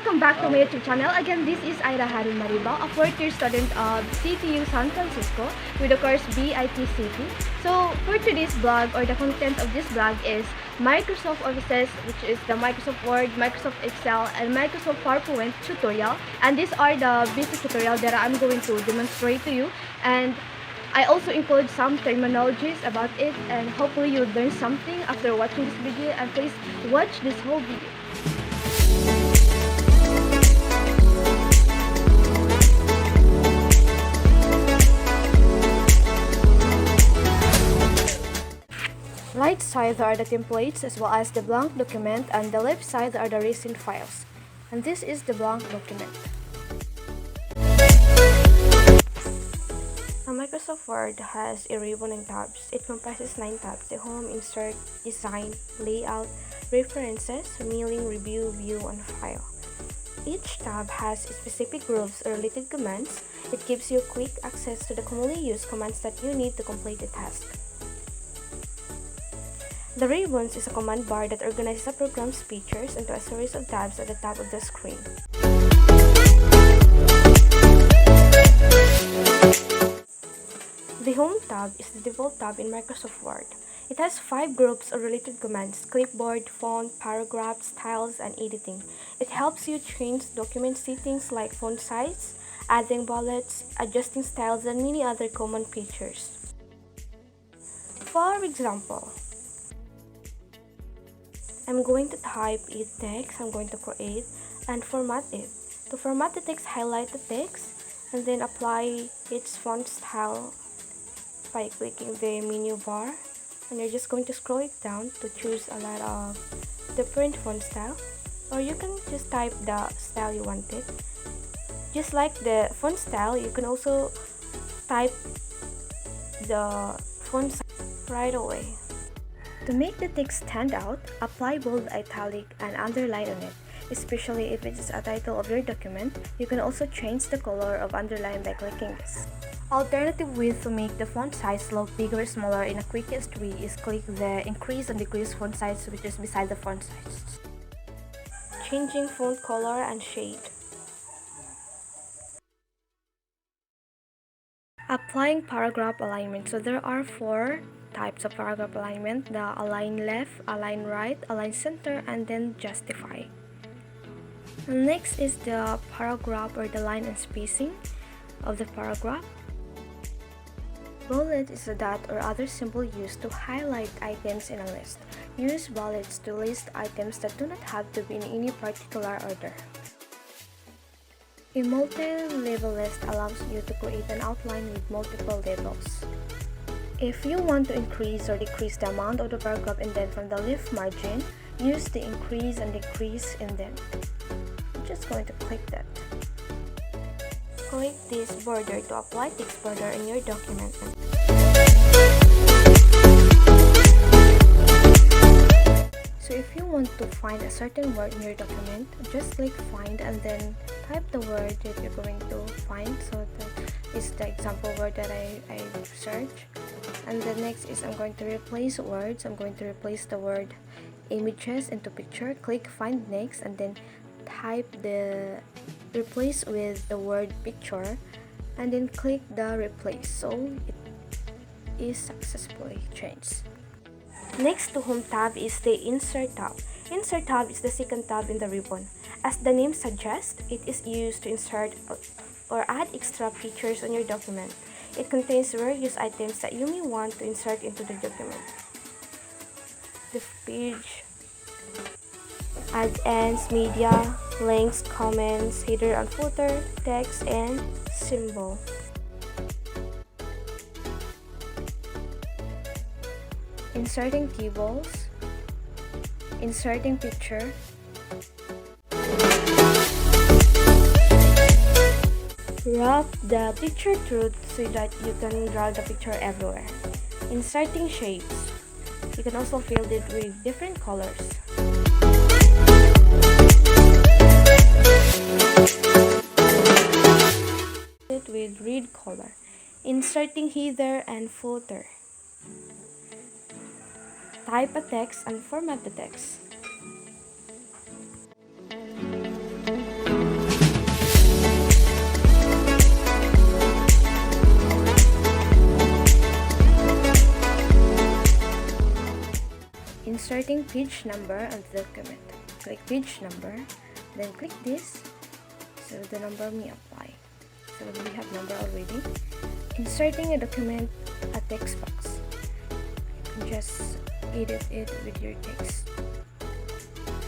welcome back to my YouTube channel. Again, this is Ira Harin Mariba, a fourth-year student of CTU San Francisco with the course BITCT. So, for today's vlog, or the content of this vlog is Microsoft Offices, which is the Microsoft Word, Microsoft Excel, and Microsoft PowerPoint tutorial. And these are the basic tutorial that I'm going to demonstrate to you. And I also include some terminologies about it, and hopefully you'll learn something after watching this video. And please watch this whole video. Right side are the templates as well as the blank document, and the left side are the recent files. And this is the blank document. Microsoft Word has a ribbon and tabs. It comprises 9 tabs: the Home, Insert, Design, Layout, References, Mailing, Review, View, and File. Each tab has specific rules or related commands. It gives you quick access to the commonly used commands that you need to complete the task. The ribbons is a command bar that organizes a program's features into a series of tabs at the top of the screen. The Home tab is the default tab in Microsoft Word. It has 5 groups of related commands: clipboard, font, paragraphs, styles, and editing. It helps you change document settings like font size, adding bullets, adjusting styles, and many other common features. For example, I'm going to type a text I'm going to create and format it. To format the text, highlight the text and then apply its font style by clicking the menu bar, and you're just going to scroll it down to choose a lot of different font style, or you can just type the style you wanted. Just like the font style, you can also type the font style right away. To make the text stand out, apply bold, italic, and underline on it, especially if it is a title of your document. You can also change the color of underline by clicking this. Alternative way to make the font size look bigger or smaller in a quickest way is click the increase and decrease font size, which is beside the font size. Changing font color and shade. Applying paragraph alignment. So there are 4 types of paragraph alignment: the align left, align right, align center, and then justify. Next is the paragraph, or the line and spacing of the paragraph. Bullet is a dot or other symbol used to highlight items in a list. Use bullets to list items that do not have to be in any particular order. A multi-level list allows you to create an outline with multiple levels. If you want to increase or decrease the amount of the paragraph indent from the left margin, use the increase and decrease indent. I'm just going to click that. Click this border to apply text border in your document. So if you want to find a certain word in your document, just click find and then type the word that you're going to find. So that is the example word that I search. And the next is I'm going to replace words. I'm going to replace the word images into picture. Click find next and then type the replace with the word picture and then click the replace. So it is successfully changed. Next to Home tab is the Insert tab. Insert tab is the second tab in the ribbon. As the name suggests, it is used to insert or add extra features on your document. It contains various items that you may want to insert into the document. The page, add ends, media, links, comments, header and footer, text, and symbol. Inserting tables, inserting picture, wrap the picture through so that you can drag the picture everywhere. Inserting shapes. You can also fill it with different colors. It with red color. Inserting header and footer. Type a text and format the text. inserting page number of the document. Click page number, then click this, so the number may apply. So we have number already. Inserting a document, a text box. Just edit it with your text.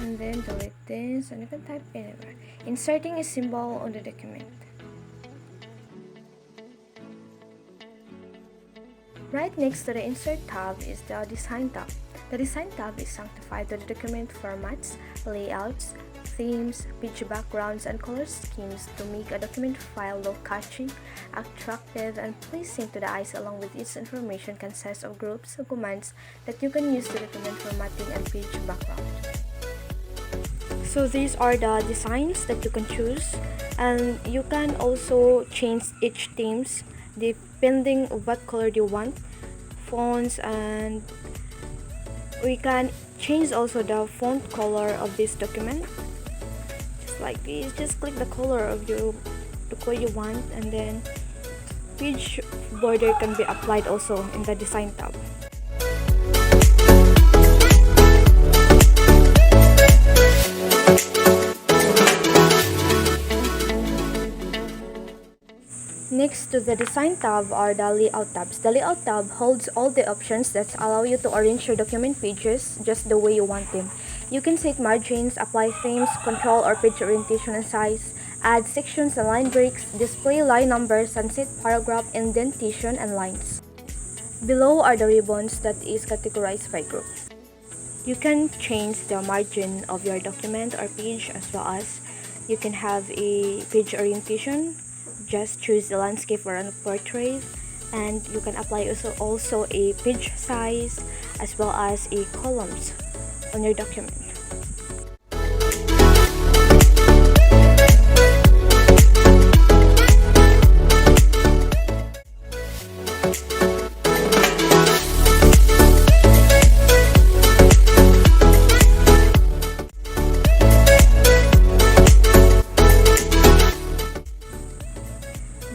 And then delete this, and you can type anywhere. Inserting a symbol on the document. Right next to the Insert tab is the Design tab. The Design tab is sanctified to the document formats, layouts, themes, page backgrounds, and color schemes to make a document file look catchy, attractive, and pleasing to the eyes. Along with its information consists of groups of commands that you can use to document formatting and page background. So these are the designs that you can choose, and you can also change each themes depending on what color you want, fonts, and we can change also the font color of this document. Just like this, just click the color of the color you want, and then page border can be applied also in the Design tab. Next to the Design tab are the Layout tabs. The Layout tab holds all the options that allow you to arrange your document pages just the way you want them. You can set margins, apply themes, control or page orientation and size, add sections and line breaks, display line numbers, and set paragraph indentation and lines. Below are the ribbons that is categorized by group. You can change the margin of your document or page, as well as you can have a page orientation. Just choose the landscape or a portrait, and you can apply also a page size as well as a columns on your document.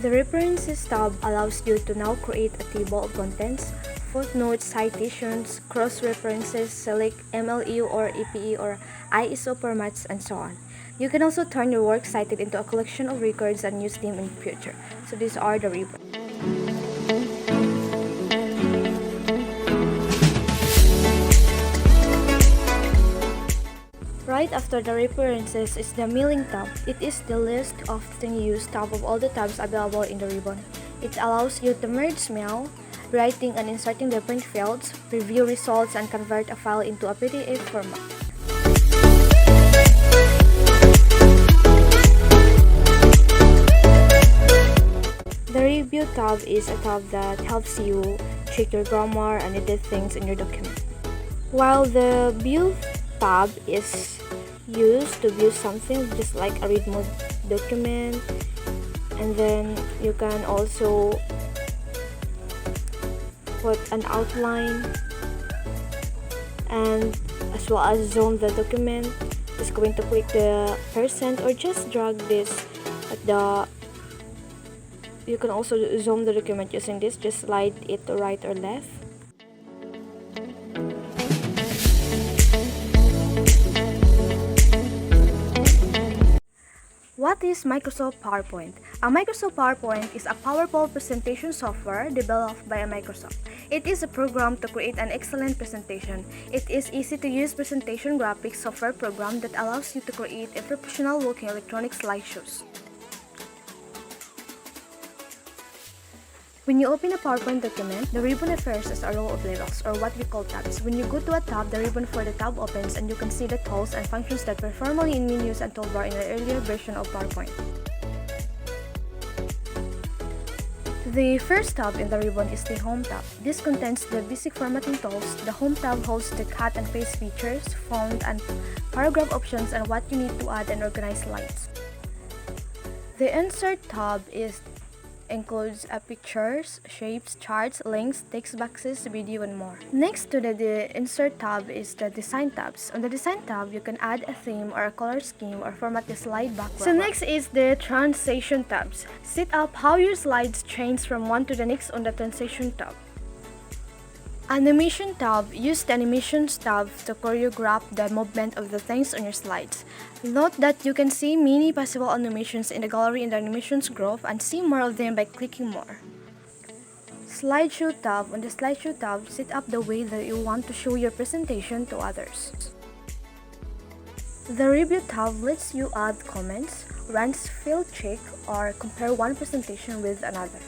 The References tab allows you to now create a table of contents, footnotes, citations, cross-references, select MLU or EPE or ISO formats, and so on. You can also turn your works cited into a collection of records and use them in the future. So these are the ribbons. Right after the References is the Mailing tab. It is the least often used tab of all the tabs available in the ribbon. It allows you to merge mail, writing and inserting different fields, review results, and convert a file into a PDF format. The Review tab is a tab that helps you check your grammar and edit things in your document. While the View tab is used to view something just like a read mode document, and then you can also put an outline and as well as zoom the document. Just going to click the percent or just drag this at the. You can also zoom the document using this, just slide it to right or left. What is Microsoft PowerPoint? A Microsoft PowerPoint is a powerful presentation software developed by Microsoft. It is a program to create an excellent presentation. It is easy to use presentation graphics software program that allows you to create a professional-looking electronic slideshows. When you open a PowerPoint document, the ribbon refers as a row of labels, or what we call tabs. When you go to a tab, the ribbon for the tab opens and you can see the tools and functions that were formerly in menus and toolbar in an earlier version of PowerPoint. The first tab in the ribbon is the Home tab. This contains the basic formatting tools. The Home tab holds the cut and paste features, font and paragraph options, and what you need to add and organize slides. The Insert tab includes pictures, shapes, charts, links, text boxes, video, and more. Next to the Insert tab is the Design tabs. On the Design tab, you can add a theme or a color scheme or format the slide background. So next is the Transition tabs. Set up how your slides change from one to the next on the Transition tab. Animation tab. Use the Animations tab to choreograph the movement of the things on your slides. Note that you can see many possible animations in the gallery in the Animations group and see more of them by clicking more. Slideshow tab. On the Slideshow tab, set up the way that you want to show your presentation to others. The Review tab lets you add comments, run spell check, or compare one presentation with another.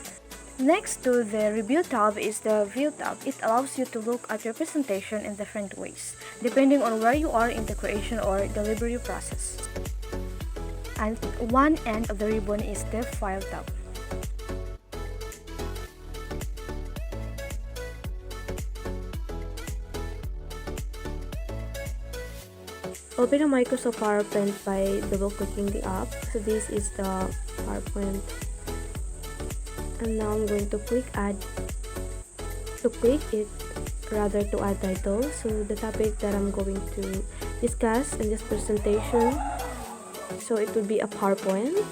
Next to the Review tab is the View tab. It allows you to look at your presentation in different ways, depending on where you are in the creation or delivery process. And one end of the ribbon is the File tab. Open a Microsoft PowerPoint by double-clicking the app. So this is the PowerPoint. And now I'm going to click add. To click it, rather to add title. So the topic that I'm going to discuss in this presentation. So it will be a PowerPoint.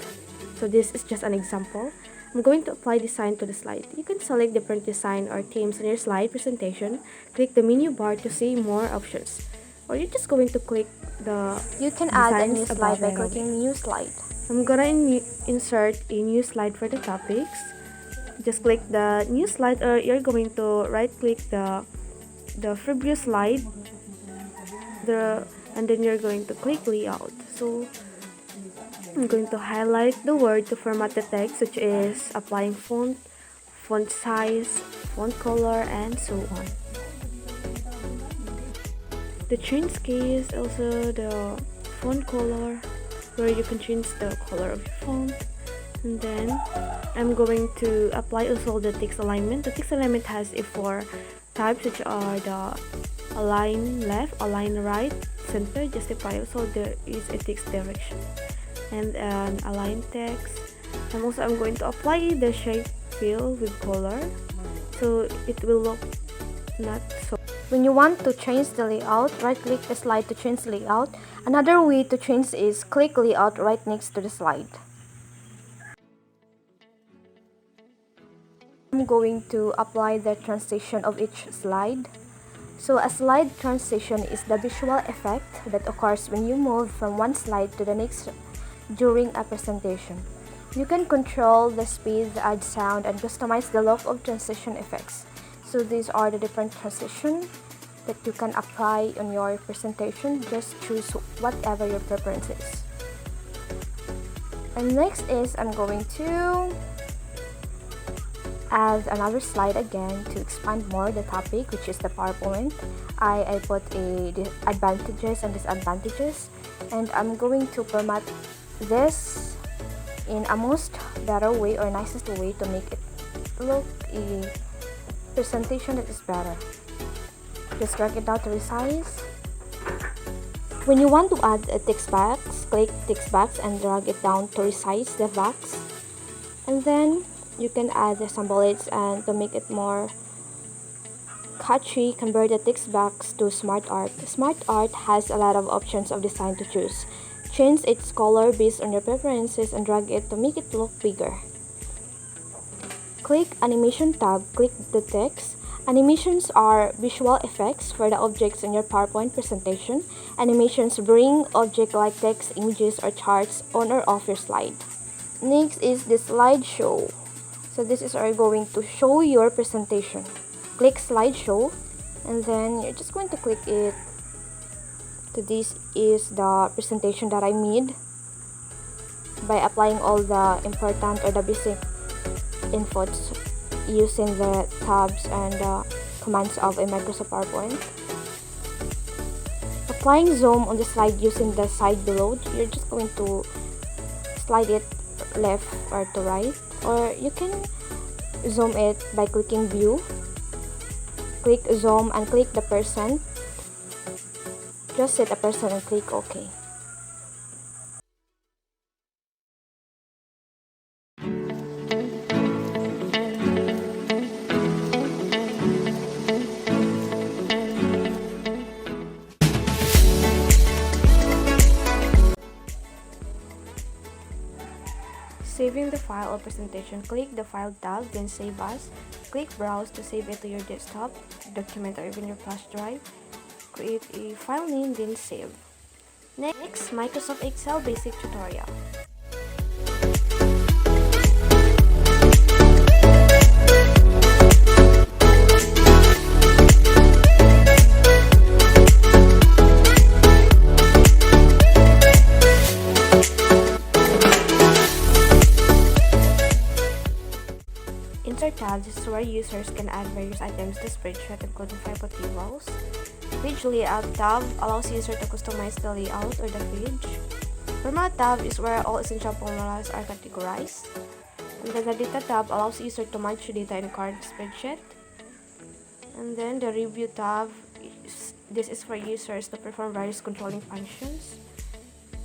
So this is just an example. I'm going to apply design to the slide. You can select different design or themes on your slide presentation. Click the menu bar to see more options. Or you're just going to click the You can add a new slide by clicking New Slide. I'm gonna insert a new slide for the topics. Just click the new slide, or you're going to right click the previous slide, and then you're going to click layout. So I'm going to highlight the word to format the text, such as applying font size, font color, and so on. The change case, also the font color, where you can change the color of your font. And then I'm going to apply also the text alignment. The text alignment has four types, which are the align left, align right, center, justify. Also there is a text direction and an align text. And also I'm going to apply the shape fill with color, so it will look not so. When you want to change the layout, right-click the slide to change the layout. Another way to change is click Layout right next to the slide. I'm going to apply the transition of each slide. So a slide transition is the visual effect that occurs when you move from one slide to the next during a presentation. You can control the speed, add sound, and customize the look of transition effects. So these are the different transitions that you can apply on your presentation. Just choose whatever your preference is. And next is I'm going to add another slide again to expand more the topic, which is the PowerPoint. I put the advantages and disadvantages, and I'm going to format this in a most better way or nicest way to make it look a presentation that is better. Just drag it down to resize. When you want to add a text box, click text box and drag it down to resize the box. And then you can add some bullets, and to make it more catchy, convert the text box to Smart Art. Smart Art has a lot of options of design to choose. Change its color based on your preferences and drag it to make it look bigger. Click Animation tab, click the text. Animations are visual effects for the objects in your PowerPoint presentation. Animations bring objects like text, images, or charts on or off your slide. Next is the slideshow. So this is going to show your presentation. Click slideshow, and then you're just going to click it. So this is the presentation that I made by applying all the important or the basic inputs using the tabs and the commands of a Microsoft PowerPoint. Applying zoom on the slide using the side below, you're just going to slide it left or to right, or you can zoom it by clicking view. Click zoom and click the percent. Just set a percent and click OK. Saving the file or presentation, click the File tab, then Save As. click browse to save it to your desktop, document, or even your flash drive. Create a file name, then save. Next, Microsoft Excel basic tutorial. Insert tabs is where users can add various items to spreadsheet, including pivot tables. Page layout tab allows users to customize the layout or the page. Format tab is where all essential formulas are categorized. And then the data tab allows users to match data in current spreadsheet. And then the review tab, this is for users to perform various controlling functions.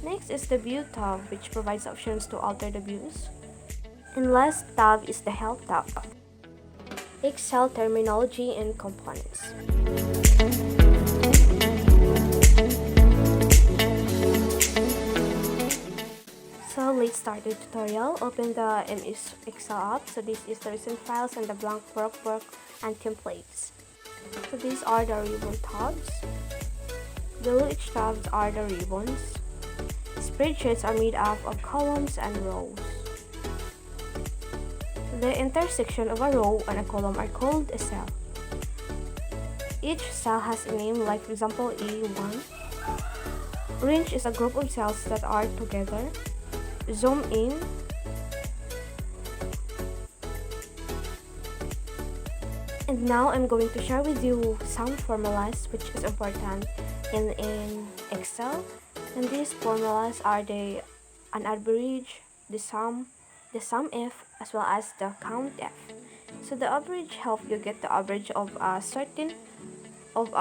Next is the view tab, which provides options to alter the views. And last tab is the help tab. Excel terminology and components. So let's start the tutorial. Open the MS Excel app. So this is the recent files and the blank workbook and templates. So these are the ribbon tabs. Below each tabs are the ribbons. Spreadsheets are made up of columns and rows. The intersection of a row and a column are called a cell. Each cell has a name, like for example A1. Range is a group of cells that are together. Zoom in. And now I'm going to share with you some formulas which is important in Excel. And these formulas are an average, the sum if, as well as the count f. So the average helps you get the average of a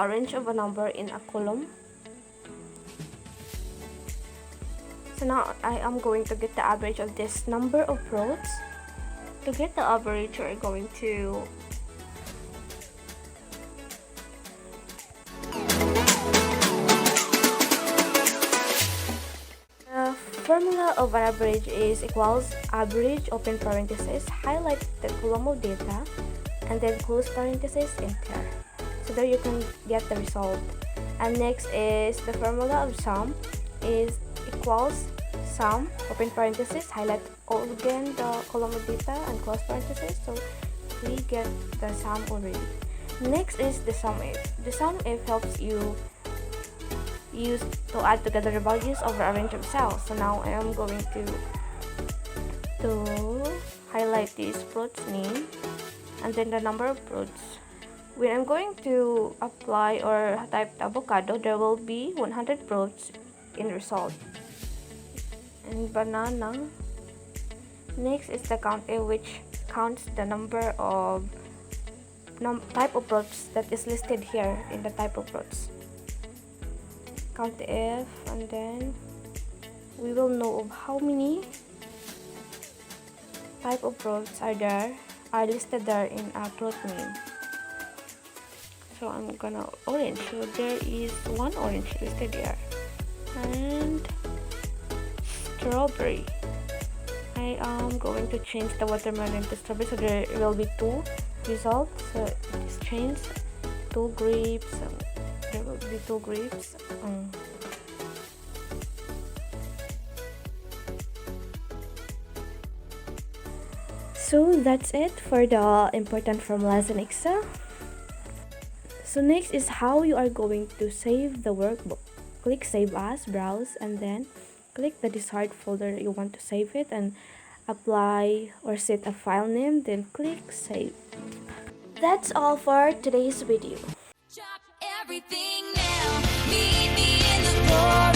range of a number in a column. So now I am going to get the average of this number of rows. To get the average, we're going to formula of an average is equals average, open parenthesis, highlight the column of data, and then close parenthesis, enter. So there you can get the result. And next is the formula of sum is equals sum, open parenthesis, highlight again the column of data and close parenthesis. So we get the sum already. Next is the sum if. The sum if helps you use to add together the values over a range of cells. So now I am going to highlight this fruit's name and then the number of fruits. When I'm going to apply or type avocado, there will be 100 fruits in result. And banana. Next is the count if, which counts the number of type of fruits that is listed here in the type of fruits. Count F, and then we will know of how many type of fruits are listed there in a fruit name. So I'm gonna orange. So there is one orange listed here, and strawberry. I am going to change the watermelon to strawberry, so there will be two results. So it is changed. 2 grapes. There will be 2 grapes. So that's it for the important formulas in Excel. So next is how you are going to save the workbook. Click Save As, browse, and then click the desired folder you want to save it, and apply or set a file name, then click Save. That's all for today's video. Drop everything now. Meet me in the